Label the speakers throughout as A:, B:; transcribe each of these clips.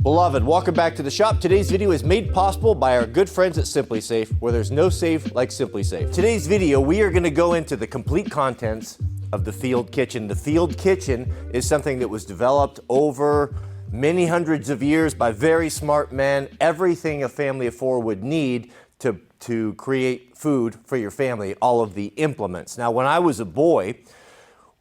A: Beloved, welcome back to the shop. Today's video is made possible by our good friends at Simply Safe, where there's no safe like Simply Safe. Today's video, we are going to go into the complete contents of the field kitchen. The field kitchen is something that was developed over many hundreds of years by very smart men. Everything a family of four would need to create food for your family, all of the implements. Now, when I was a boy,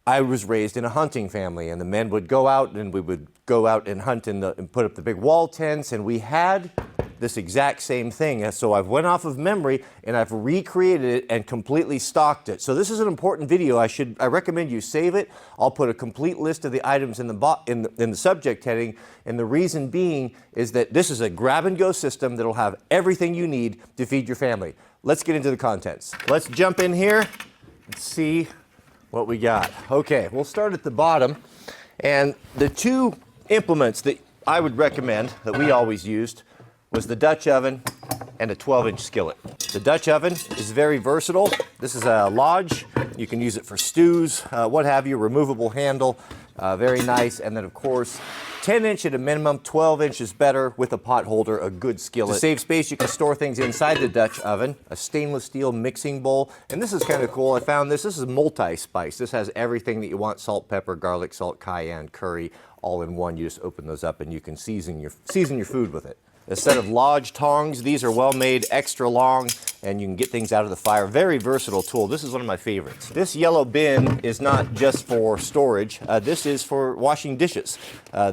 A: I was raised in a hunting family, and the men would go out and we would go out and hunt and put up the big wall tents, and we had this exact same thing. So I've went off of memory and I've recreated it and completely stocked it. So this is an important video. I recommend you save it. I'll put a complete list of the items in the subject heading, and the reason being is that this is a grab-and-go system that'll have everything you need to feed your family. Let's get into the contents. Let's jump in here and see what we got. Okay, we'll start at the bottom, and the two implements that I would recommend that we always used was the Dutch oven and a 12-inch skillet. The Dutch oven is very versatile. This is a Lodge. You can use it for stews, what have you, removable handle, very nice. And then of course, 10-inch at a minimum, 12-inch is better with a pot holder, a good skillet. To save space, you can store things inside the Dutch oven, a stainless steel mixing bowl. And this is kind of cool. I found this. This is multi-spice. This has everything that you want: salt, pepper, garlic, salt, cayenne, curry, all in one. You just open those up and you can season your food with it. A set of Lodge tongs. These are well made, extra long, and you can get things out of the fire. Very versatile tool. This is one of my favorites. This yellow bin is not just for storage. This is for washing dishes.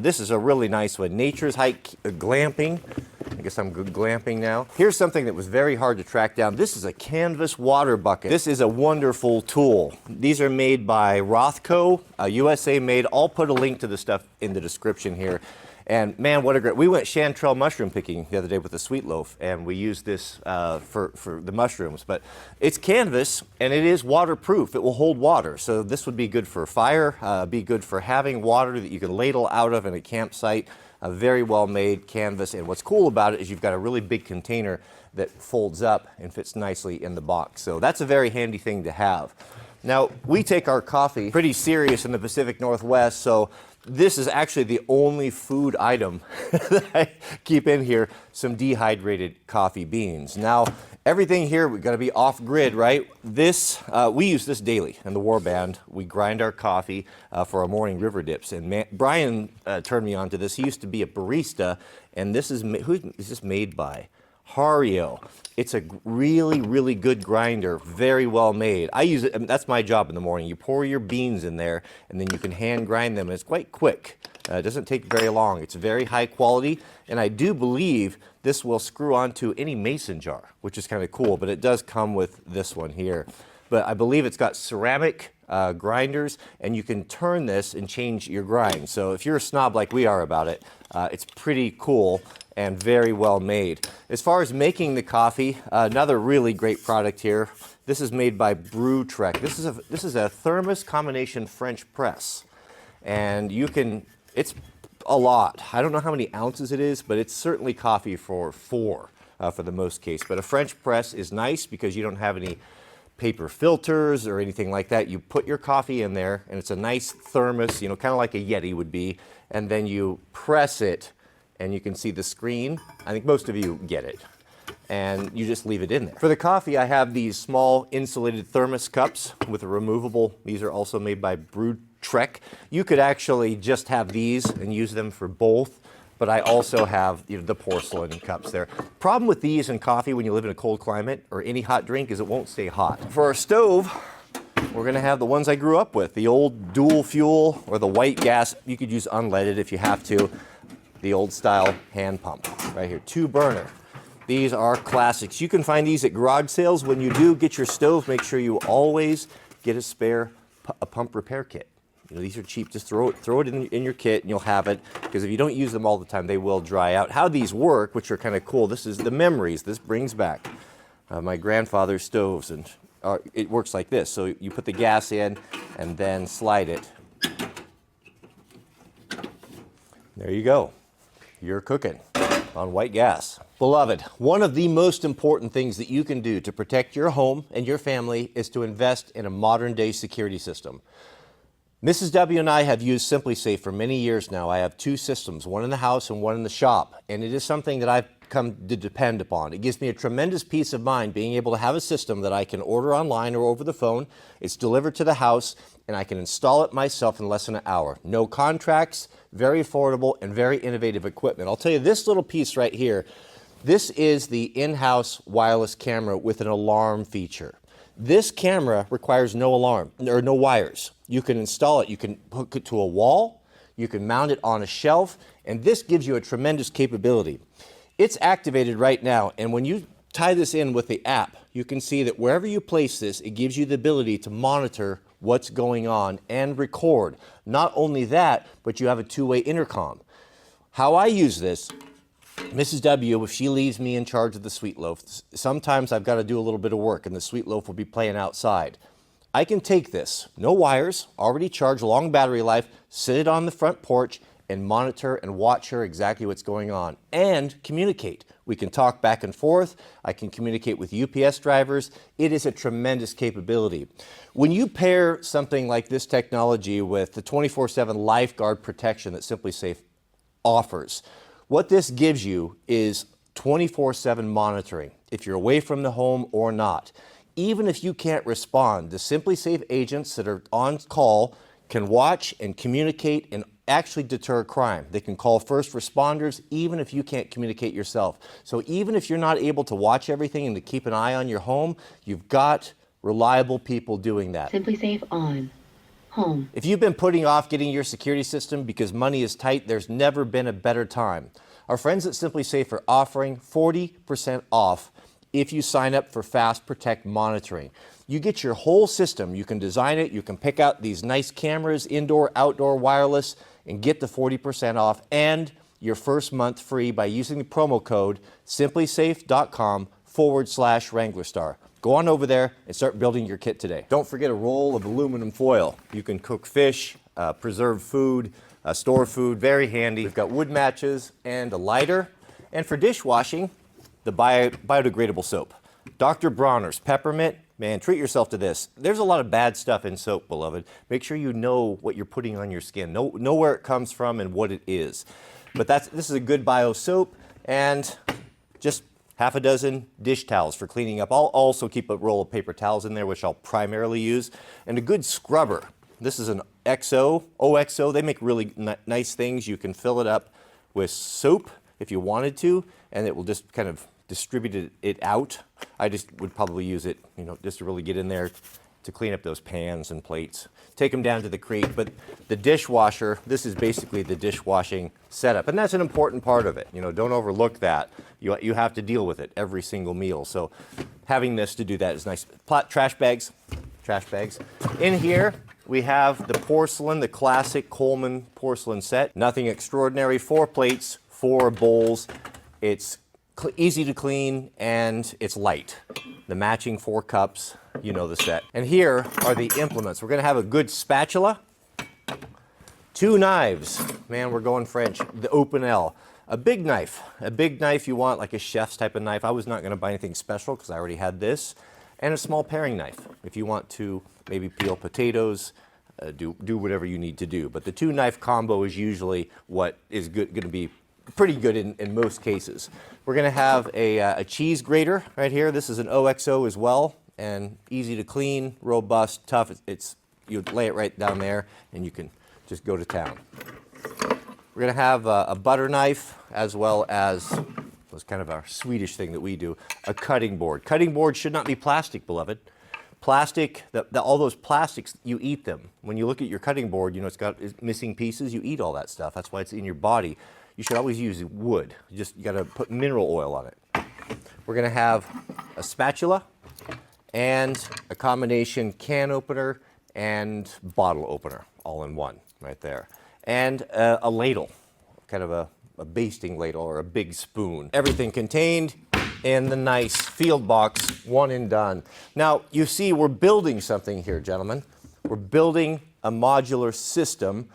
A: This is a really nice one. Nature's Hike Glamping. I guess I'm good glamping now. Here's something that was very hard to track down. This is a canvas water bucket. This is a wonderful tool. These are made by Rothco, USA made. I'll put a link to the stuff in the description here. And man, what a great, we went chanterelle mushroom picking the other day with the sweet loaf, and we used this for the mushrooms. But it's canvas, and it is waterproof. It will hold water. So this would be good for fire, be good for having water that you can ladle out of in a campsite. A very well made canvas. And what's cool about it is you've got a really big container that folds up and fits nicely in the box. So that's a very handy thing to have. Now, we take our coffee pretty serious in the Pacific Northwest, so this is actually the only food item that I keep in here, some dehydrated coffee beans. Now, everything here, we've got to be off-grid, right? This, we use this daily in the Warband. We grind our coffee for our morning river dips. And Brian turned me on to this. He used to be a barista, and this is, who is this made by? Hario. It's a really, really good grinder, very well made. I use it, that's my job in the morning. You pour your beans in there, and then you can hand grind them, and it's quite quick. It doesn't take very long. It's very high quality, and I do believe this will screw onto any mason jar, which is kind of cool, but it does come with this one here. But I believe it's got ceramic grinders, and you can turn this and change your grind. So if you're a snob like we are about it, it's pretty cool and very well made. As far as making the coffee, another really great product here. This is made by Brew Trek. This is a thermos combination French press, and you can, it's a lot. I don't know how many ounces it is, but it's certainly coffee for four for the most case. But a French press is nice because you don't have any paper filters or anything like that. You put your coffee in there, and it's a nice thermos, you know, kind of like a Yeti would be, and then you press it, and you can see the screen. I think most of you get it. And you just leave it in there. For the coffee, I have these small insulated thermos cups with a removable. These are also made by Brew Trek. You could actually just have these and use them for both, but I also have, you know, the porcelain cups there. Problem with these and coffee when you live in a cold climate or any hot drink is it won't stay hot. For our stove, we're gonna have the ones I grew up with, the old dual fuel or the white gas. You could use unleaded if you have to. The old style hand pump right here, 2-burner. These are classics. You can find these at garage sales. When you do get your stove, make sure you always get a spare pump repair kit. You know, these are cheap. Just throw it in your kit and you'll have it, because if you don't use them all the time, they will dry out. How these work, which are kind of cool, this is the memories. This brings back my grandfather's stoves, and it works like this. So you put the gas in and then slide it. There you go. You're cooking on white gas. Beloved, one of the most important things that you can do to protect your home and your family is to invest in a modern day security system. Mrs. W and I have used SimpliSafe for many years now. I have two systems, one in the house and one in the shop, and it is something that I've come to depend upon. It gives me a tremendous peace of mind being able to have a system that I can order online or over the phone. It's delivered to the house, and I can install it myself in less than an hour. No contracts, very affordable, and very innovative equipment. I'll tell you this little piece right here. This is the in-house wireless camera with an alarm feature. This camera requires no alarm or no wires. You can install it, you can hook it to a wall, you can mount it on a shelf, and this gives you a tremendous capability. It's activated right now, and when you tie this in with the app, you can see that wherever you place this, it gives you the ability to monitor what's going on and record. Not only that, but you have a two-way intercom. How I use this, Mrs. W, if she leaves me in charge of the sweet loaf, sometimes I've got to do a little bit of work and the sweet loaf will be playing outside. I can take this, no wires, already charged, long battery life, sit it on the front porch and monitor and watch her exactly what's going on and communicate. We can talk back and forth. I can communicate with UPS drivers. It is a tremendous capability. When you pair something like this technology with the 24/7 lifeguard protection that SimpliSafe offers, what this gives you is 24/7 monitoring, if you're away from the home or not. Even if you can't respond, the SimpliSafe agents that are on call can watch and communicate and actually deter crime. They can call first responders even if you can't communicate yourself. So even if you're not able to watch everything and to keep an eye on your home, you've got reliable people doing that.
B: SimpliSafe on. Home.
A: If you've been putting off getting your security system because money is tight, there's never been a better time. Our friends at SimpliSafe are offering 40% off if you sign up for Fast Protect monitoring. You get your whole system. You can design it. You can pick out these nice cameras, indoor, outdoor, wireless, and get the 40% off and your first month free by using the promo code simplisafe.com/Wranglerstar. Go on over there and start building your kit today. Don't forget a roll of aluminum foil. You can cook fish, preserve food, store food, very handy. We've got wood matches and a lighter. And for dishwashing, the biodegradable soap. Dr. Bronner's Peppermint. Man, treat yourself to this. There's a lot of bad stuff in soap, beloved. Make sure you know what you're putting on your skin. Know where it comes from and what it is. But this is a good bio soap and just half a dozen dish towels for cleaning up. I'll also keep a roll of paper towels in there, which I'll primarily use. And a good scrubber. This is an OXO. They make really nice things. You can fill it up with soap if you wanted to, and it will just kind of distribute it out. I just would probably use it, just to really get in there to clean up those pans and plates. Take them down to the creek, but the dishwasher, this is basically the dishwashing setup, and that's an important part of it. Don't overlook that. You have to deal with it every single meal, so having this to do that is nice. Trash bags. In here, we have the porcelain, the classic Coleman porcelain set. Nothing extraordinary, 4 plates, 4 bowls. It's easy to clean and it's light. The matching 4 cups, the set. And here are the implements. We're gonna have a good spatula, 2 knives. Man, we're going French. The open L. A big knife you want, like a chef's type of knife. I was not gonna buy anything special because I already had this. And a small paring knife if you want to maybe peel potatoes, do whatever you need to do. But the 2 knife combo is usually what is gonna be pretty good in most cases. We're going to have a cheese grater right here. This is an OXO as well, and easy to clean, robust, tough. You lay it right down there, and you can just go to town. We're going to have a butter knife, as well as, was kind of our Swedish thing that we do, a cutting board. Cutting board should not be plastic, beloved. Plastic, all those plastics, you eat them. When you look at your cutting board, it's got missing pieces, you eat all that stuff. That's why it's in your body. You should always use wood. You got to put mineral oil on it. We're going to have a spatula and a combination can opener and bottle opener all in one right there. And a ladle, kind of a basting ladle or a big spoon. Everything contained in the nice field box, one and done. Now, you see we're building something here, gentlemen. We're building a modular system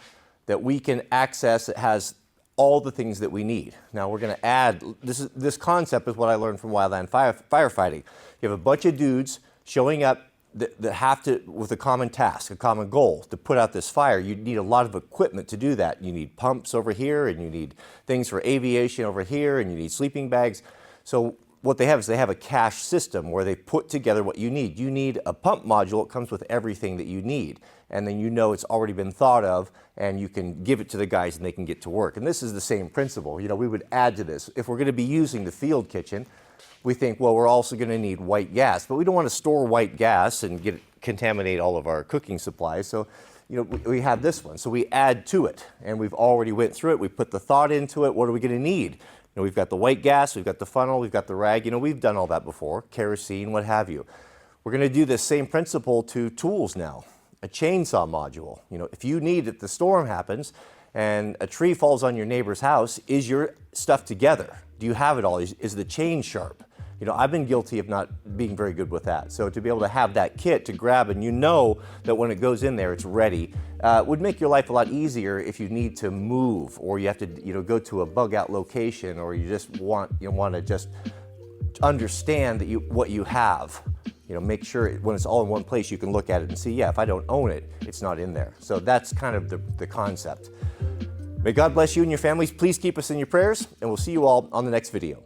A: that we can access that has all the things that we need. Now we're going to add, this concept is what I learned from wildland firefighting. You have a bunch of dudes showing up that have to, with a common task, a common goal, to put out this fire, you need a lot of equipment to do that. You need pumps over here, and you need things for aviation over here, and you need sleeping bags. So what they have is they have a cache system where they put together what you need. You need a pump module. It comes with everything that you need. And then you know it's already been thought of, and you can give it to the guys and they can get to work. And this is the same principle. You know, we would add to this. If we're going to be using the field kitchen, we think, well, we're also going to need white gas, but we don't want to store white gas and contaminate all of our cooking supplies. So, you know, we have this one. So we add to it, and we've already went through it. We put the thought into it. What are we going to need? You know, we've got the white gas, we've got the funnel, we've got the rag. You know, we've done all that before, kerosene, what have you. We're going to do this same principle to tools now. A chainsaw module. You know, if you need it, the storm happens and a tree falls on your neighbor's house, is your stuff together? Do you have it all? Is the chain sharp? You know, I've been guilty of not being very good with that. So to be able to have that kit to grab, and you know that when it goes in there, it's ready, would make your life a lot easier if you need to move, or you have to, you know, go to a bug out location, or you just want to just understand that what you have. You know, make sure when it's all in one place, you can look at it and see, yeah, if I don't own it, it's not in there. So that's kind of the concept. May God bless you and your families. Please keep us in your prayers, and we'll see you all on the next video.